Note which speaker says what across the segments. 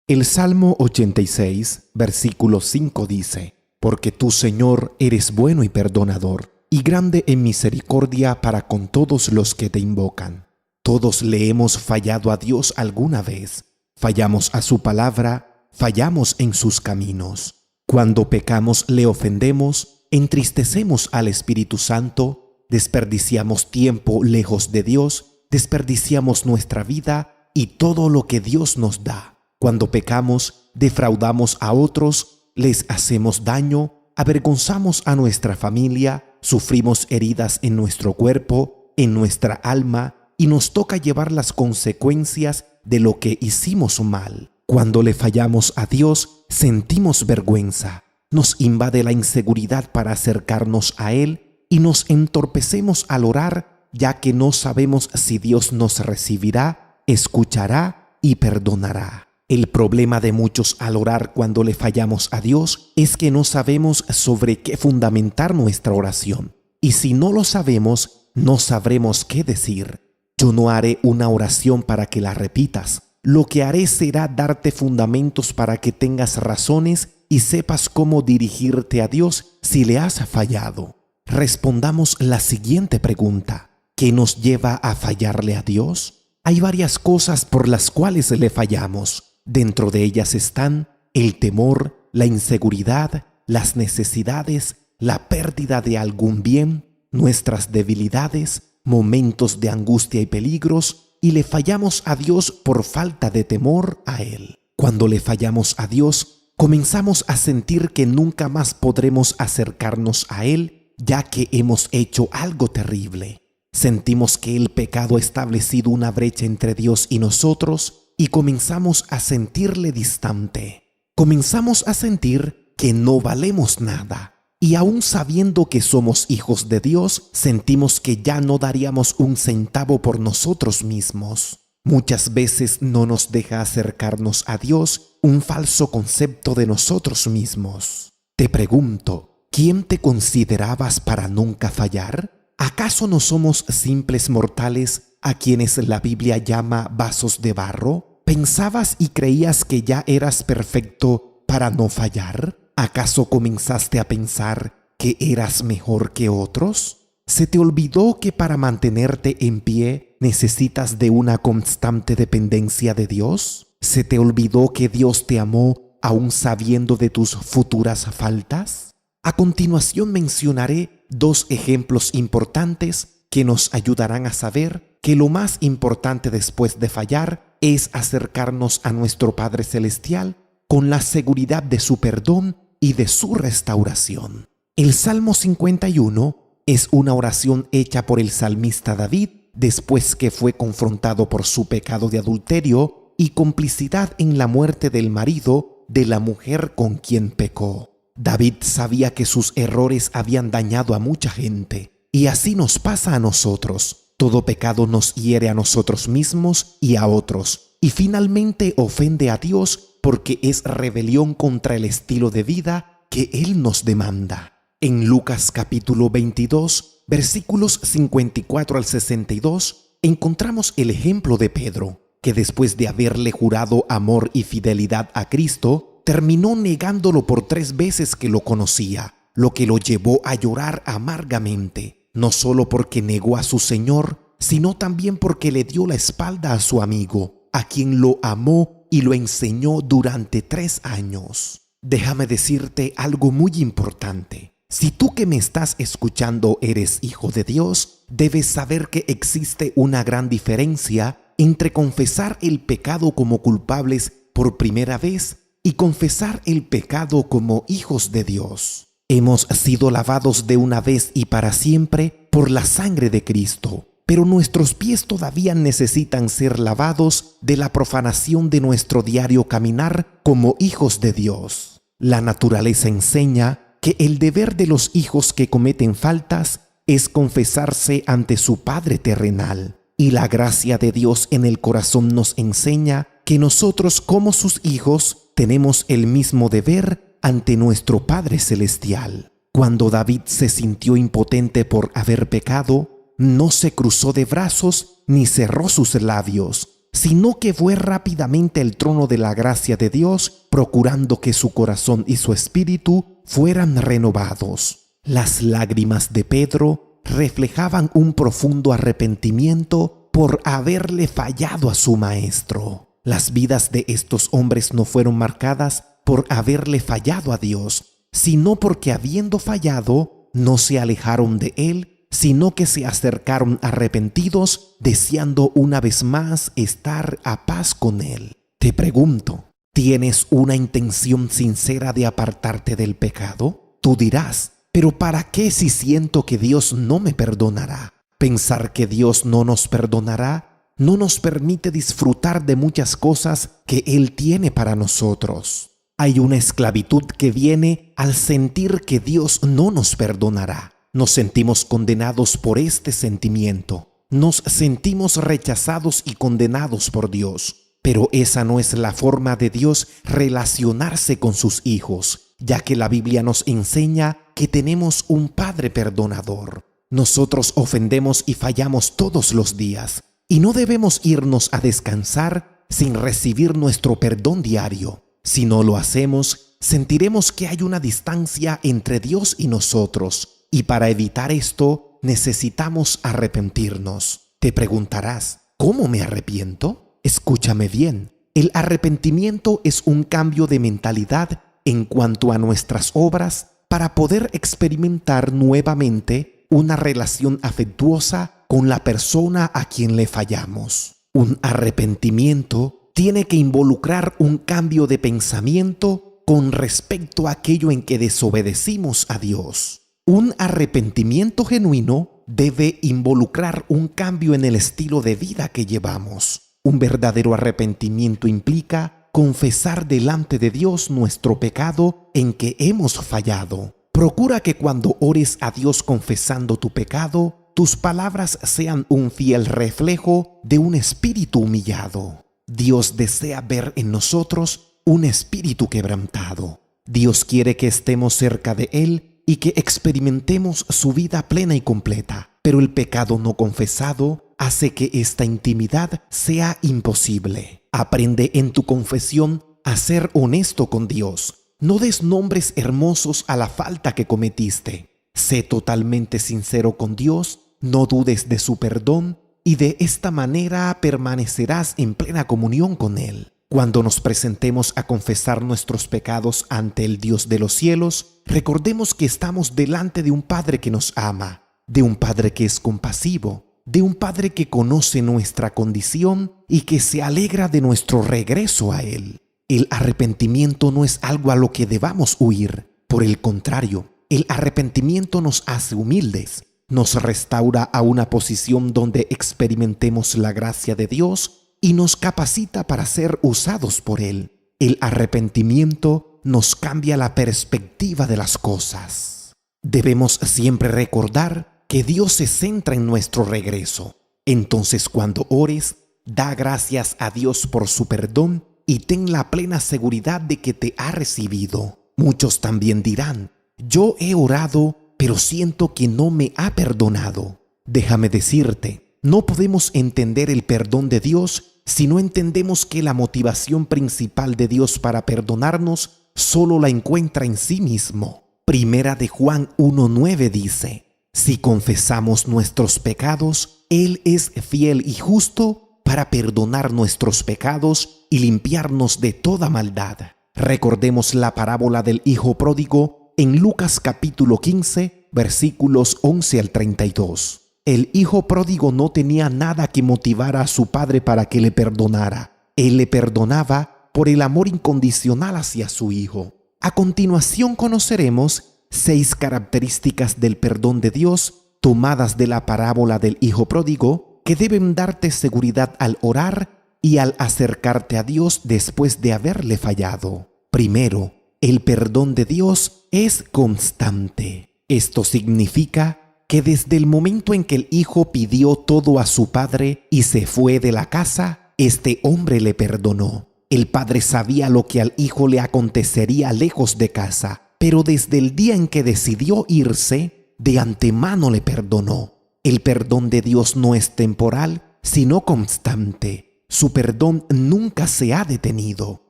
Speaker 1: El Salmo 86, versículo 5 dice: Porque tú, Señor, eres bueno y perdonador, y grande en misericordia para con todos los que te invocan. Todos le hemos fallado a Dios alguna vez. Fallamos a su palabra, fallamos en sus caminos. Cuando pecamos le ofendemos, entristecemos al Espíritu Santo, desperdiciamos tiempo lejos de Dios, desperdiciamos nuestra vida y todo lo que Dios nos da. Cuando pecamos, defraudamos a otros, les hacemos daño, avergonzamos a nuestra familia, sufrimos heridas en nuestro cuerpo, en nuestra alma, y nos toca llevar las consecuencias de lo que hicimos mal. Cuando le fallamos a Dios, sentimos vergüenza, nos invade la inseguridad para acercarnos a Él y nos entorpecemos al orar, ya que no sabemos si Dios nos recibirá, escuchará y perdonará. El problema de muchos al orar cuando le fallamos a Dios es que no sabemos sobre qué fundamentar nuestra oración. Y si no lo sabemos, no sabremos qué decir. Yo no haré una oración para que la repitas. Lo que haré será darte fundamentos para que tengas razones y sepas cómo dirigirte a Dios si le has fallado. Respondamos la siguiente pregunta: ¿qué nos lleva a fallarle a Dios? Hay varias cosas por las cuales le fallamos. Dentro de ellas están el temor, la inseguridad, las necesidades, la pérdida de algún bien, nuestras debilidades, momentos de angustia y peligros, y le fallamos a Dios por falta de temor a Él. Cuando le fallamos a Dios, comenzamos a sentir que nunca más podremos acercarnos a Él, ya que hemos hecho algo terrible. Sentimos que el pecado ha establecido una brecha entre Dios y nosotros, y comenzamos a sentirle distante. Comenzamos a sentir que no valemos nada. Y aún sabiendo que somos hijos de Dios, sentimos que ya no daríamos un centavo por nosotros mismos. Muchas veces no nos deja acercarnos a Dios un falso concepto de nosotros mismos. Te pregunto, ¿quién te considerabas para nunca fallar? ¿Acaso no somos simples mortales a quienes la Biblia llama vasos de barro? ¿Pensabas y creías que ya eras perfecto para no fallar? ¿Acaso comenzaste a pensar que eras mejor que otros? ¿Se te olvidó que para mantenerte en pie necesitas de una constante dependencia de Dios? ¿Se te olvidó que Dios te amó aún sabiendo de tus futuras faltas? A continuación mencionaré dos ejemplos importantes que nos ayudarán a saber que lo más importante después de fallar es acercarnos a nuestro Padre Celestial con la seguridad de su perdón y de su restauración. El Salmo 51 es una oración hecha por el salmista David después que fue confrontado por su pecado de adulterio y complicidad en la muerte del marido de la mujer con quien pecó. David sabía que sus errores habían dañado a mucha gente, y así nos pasa a nosotros. Todo pecado nos hiere a nosotros mismos y a otros, y finalmente ofende a Dios porque es rebelión contra el estilo de vida que Él nos demanda. En Lucas capítulo 22, versículos 54 al 62, encontramos el ejemplo de Pedro, que después de haberle jurado amor y fidelidad a Cristo, terminó negándolo por 3 veces que lo conocía, lo que lo llevó a llorar amargamente, no solo porque negó a su Señor, sino también porque le dio la espalda a su amigo, a quien lo amó y lo enseñó durante 3 años. Déjame decirte algo muy importante. Si tú que me estás escuchando eres hijo de Dios, debes saber que existe una gran diferencia entre confesar el pecado como culpables por primera vez y confesar el pecado como hijos de Dios. Hemos sido lavados de una vez y para siempre por la sangre de Cristo, pero nuestros pies todavía necesitan ser lavados de la profanación de nuestro diario caminar como hijos de Dios. La naturaleza enseña que el deber de los hijos que cometen faltas es confesarse ante su Padre terrenal, y la gracia de Dios en el corazón nos enseña que nosotros como sus hijos tenemos el mismo deber ante nuestro Padre Celestial. Cuando David se sintió impotente por haber pecado, no se cruzó de brazos ni cerró sus labios, sino que fue rápidamente al trono de la gracia de Dios, procurando que su corazón y su espíritu fueran renovados. Las lágrimas de Pedro reflejaban un profundo arrepentimiento por haberle fallado a su maestro. Las vidas de estos hombres no fueron marcadas por haberle fallado a Dios, sino porque habiendo fallado, no se alejaron de Él, sino que se acercaron arrepentidos, deseando una vez más estar a paz con Él. Te pregunto, ¿tienes una intención sincera de apartarte del pecado? Tú dirás, ¿pero para qué si siento que Dios no me perdonará? Pensar que Dios no nos perdonará no nos permite disfrutar de muchas cosas que Él tiene para nosotros. Hay una esclavitud que viene al sentir que Dios no nos perdonará. Nos sentimos condenados por este sentimiento. Nos sentimos rechazados y condenados por Dios. Pero esa no es la forma de Dios relacionarse con sus hijos, ya que la Biblia nos enseña que tenemos un Padre perdonador. Nosotros ofendemos y fallamos todos los días, y no debemos irnos a descansar sin recibir nuestro perdón diario. Si no lo hacemos, sentiremos que hay una distancia entre Dios y nosotros. Y para evitar esto, necesitamos arrepentirnos. Te preguntarás, ¿cómo me arrepiento? Escúchame bien. El arrepentimiento es un cambio de mentalidad en cuanto a nuestras obras para poder experimentar nuevamente una relación afectuosa con la persona a quien le fallamos. Un arrepentimiento tiene que involucrar un cambio de pensamiento con respecto a aquello en que desobedecimos a Dios. Un arrepentimiento genuino debe involucrar un cambio en el estilo de vida que llevamos. Un verdadero arrepentimiento implica confesar delante de Dios nuestro pecado en que hemos fallado. Procura que cuando ores a Dios confesando tu pecado, tus palabras sean un fiel reflejo de un espíritu humillado. Dios desea ver en nosotros un espíritu quebrantado. Dios quiere que estemos cerca de Él y que experimentemos su vida plena y completa, pero el pecado no confesado hace que esta intimidad sea imposible. Aprende en tu confesión a ser honesto con Dios. No des nombres hermosos a la falta que cometiste. Sé totalmente sincero con Dios, no dudes de su perdón y de esta manera permanecerás en plena comunión con Él. Cuando nos presentemos a confesar nuestros pecados ante el Dios de los cielos, recordemos que estamos delante de un Padre que nos ama, de un Padre que es compasivo, de un Padre que conoce nuestra condición y que se alegra de nuestro regreso a Él. El arrepentimiento no es algo a lo que debamos huir. Por el contrario, el arrepentimiento nos hace humildes, nos restaura a una posición donde experimentemos la gracia de Dios y nos capacita para ser usados por Él. El arrepentimiento nos cambia la perspectiva de las cosas. Debemos siempre recordar que Dios se centra en nuestro regreso. Entonces, cuando ores, da gracias a Dios por su perdón y ten la plena seguridad de que te ha recibido. Muchos también dirán, yo he orado, pero siento que no me ha perdonado. Déjame decirte, no podemos entender el perdón de Dios si no entendemos que la motivación principal de Dios para perdonarnos solo la encuentra en sí mismo. Primera de Juan 1:9 dice, si confesamos nuestros pecados, Él es fiel y justo para perdonar nuestros pecados y limpiarnos de toda maldad. Recordemos la parábola del hijo pródigo en Lucas capítulo 15, versículos 11 al 32. El hijo pródigo no tenía nada que motivara a su padre para que le perdonara. Él le perdonaba por el amor incondicional hacia su hijo. A continuación conoceremos 6 características del perdón de Dios tomadas de la parábola del hijo pródigo que deben darte seguridad al orar y al acercarte a Dios después de haberle fallado. Primero, el perdón de Dios es constante. Esto significa que desde el momento en que el hijo pidió todo a su padre y se fue de la casa, este hombre le perdonó. El padre sabía lo que al hijo le acontecería lejos de casa, pero desde el día en que decidió irse, de antemano le perdonó. El perdón de Dios no es temporal, sino constante. Su perdón nunca se ha detenido.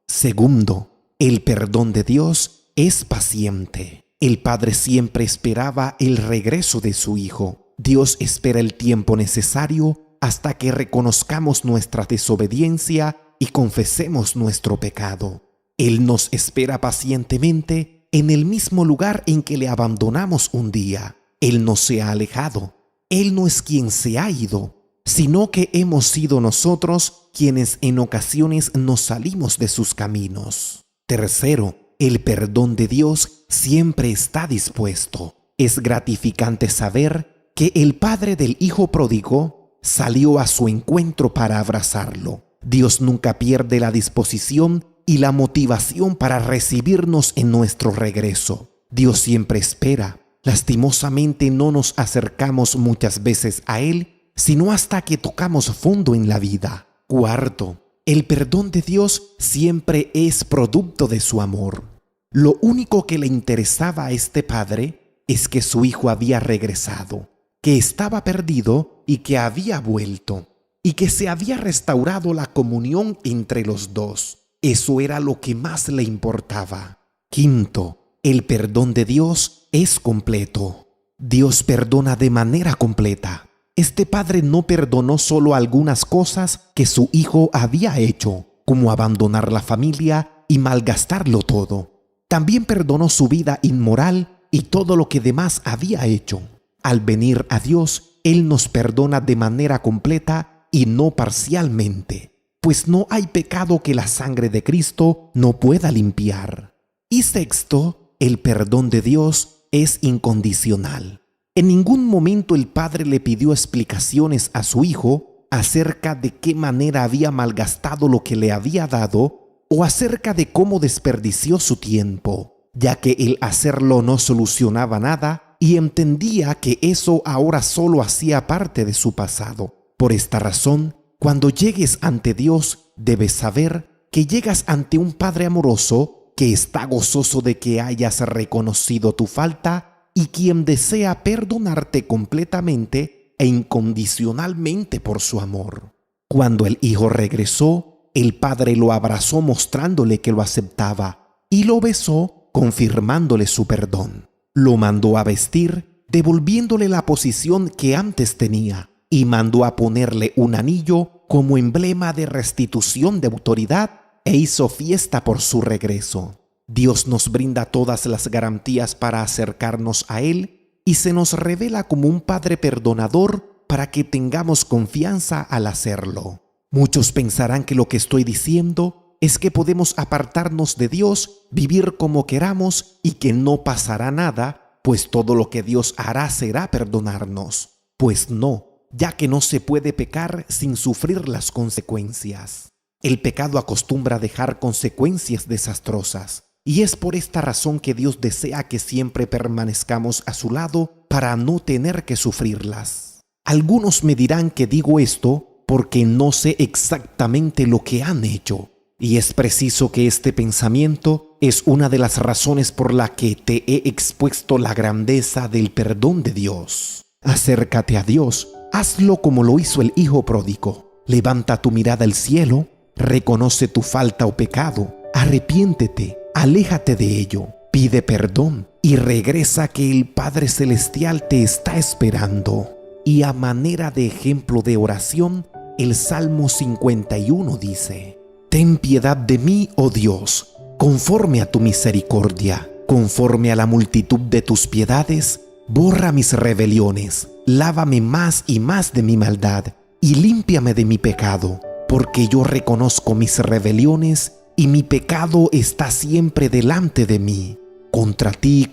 Speaker 1: Segundo, el perdón de Dios es paciente. El Padre siempre esperaba el regreso de su Hijo. Dios espera el tiempo necesario hasta que reconozcamos nuestra desobediencia y confesemos nuestro pecado. Él nos espera pacientemente en el mismo lugar en que le abandonamos un día. Él no se ha alejado. Él no es quien se ha ido, sino que hemos sido nosotros quienes en ocasiones nos salimos de sus caminos. Tercero, el perdón de Dios siempre está dispuesto. Es gratificante saber que el padre del hijo pródigo salió a su encuentro para abrazarlo. Dios nunca pierde la disposición y la motivación para recibirnos en nuestro regreso. Dios siempre espera. Lastimosamente no nos acercamos muchas veces a Él, sino hasta que tocamos fondo en la vida. Cuarto, el perdón de Dios siempre es producto de su amor. Lo único que le interesaba a este padre es que su hijo había regresado, que estaba perdido y que había vuelto, y que se había restaurado la comunión entre los dos. Eso era lo que más le importaba. Quinto, el perdón de Dios es completo. Dios perdona de manera completa. Este padre no perdonó solo algunas cosas que su hijo había hecho, como abandonar la familia y malgastarlo todo. También perdonó su vida inmoral y todo lo que demás había hecho. Al venir a Dios, Él nos perdona de manera completa y no parcialmente, pues no hay pecado que la sangre de Cristo no pueda limpiar. Y sexto, el perdón de Dios es incondicional. En ningún momento el padre le pidió explicaciones a su hijo acerca de qué manera había malgastado lo que le había dado o acerca de cómo desperdició su tiempo, ya que el hacerlo no solucionaba nada y entendía que eso ahora solo hacía parte de su pasado. Por esta razón, cuando llegues ante Dios, debes saber que llegas ante un Padre amoroso que está gozoso de que hayas reconocido tu falta y quien desea perdonarte completamente e incondicionalmente por su amor. Cuando el hijo regresó, el padre lo abrazó mostrándole que lo aceptaba y lo besó confirmándole su perdón. Lo mandó a vestir, devolviéndole la posición que antes tenía, y mandó a ponerle un anillo como emblema de restitución de autoridad e hizo fiesta por su regreso. Dios nos brinda todas las garantías para acercarnos a Él y se nos revela como un Padre perdonador para que tengamos confianza al hacerlo. Muchos pensarán que lo que estoy diciendo es que podemos apartarnos de Dios, vivir como queramos y que no pasará nada, pues todo lo que Dios hará será perdonarnos. Pues no, ya que no se puede pecar sin sufrir las consecuencias. El pecado acostumbra dejar consecuencias desastrosas. Y es por esta razón que Dios desea que siempre permanezcamos a su lado para no tener que sufrirlas. Algunos me dirán que digo esto porque no sé exactamente lo que han hecho. Y es preciso que este pensamiento es una de las razones por la que te he expuesto la grandeza del perdón de Dios. Acércate a Dios, hazlo como lo hizo el hijo pródigo. Levanta tu mirada al cielo, reconoce tu falta o pecado, arrepiéntete. Aléjate de ello, pide perdón y regresa que el Padre Celestial te está esperando. Y a manera de ejemplo de oración, el Salmo 51 dice: Ten piedad de mí, oh Dios, conforme a tu misericordia, conforme a la multitud de tus piedades, borra mis rebeliones, lávame más y más de mi maldad y límpiame de mi pecado, porque yo reconozco mis rebeliones y mi pecado está siempre delante de mí. Contra ti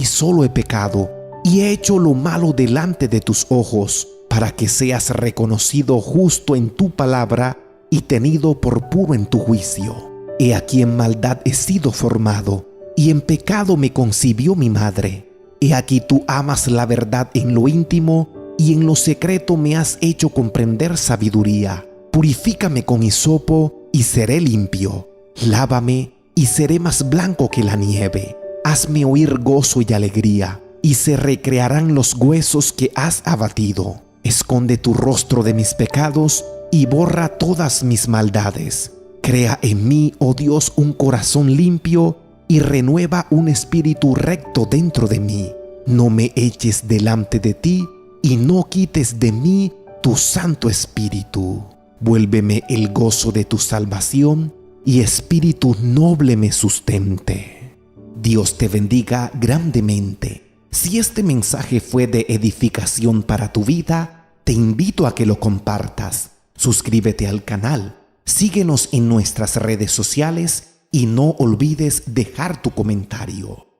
Speaker 1: solo he pecado, y he hecho lo malo delante de tus ojos, para que seas reconocido justo en tu palabra y tenido por puro en tu juicio. He aquí en maldad he sido formado, y en pecado me concibió mi madre. He aquí tú amas la verdad en lo íntimo, y en lo secreto me has hecho comprender sabiduría. Purifícame con hisopo, y seré limpio. Lávame y seré más blanco que la nieve. Hazme oír gozo y alegría, y se recrearán los huesos que has abatido. Esconde tu rostro de mis pecados y borra todas mis maldades. Crea en mí, oh Dios, un corazón limpio y renueva un espíritu recto dentro de mí. No me eches delante de ti y no quites de mí tu Santo Espíritu. Vuélveme el gozo de tu salvación y espíritu noble me sustente. Dios te bendiga grandemente. Si este mensaje fue de edificación para tu vida, te invito a que lo compartas. Suscríbete al canal, síguenos en nuestras redes sociales y no olvides dejar tu comentario.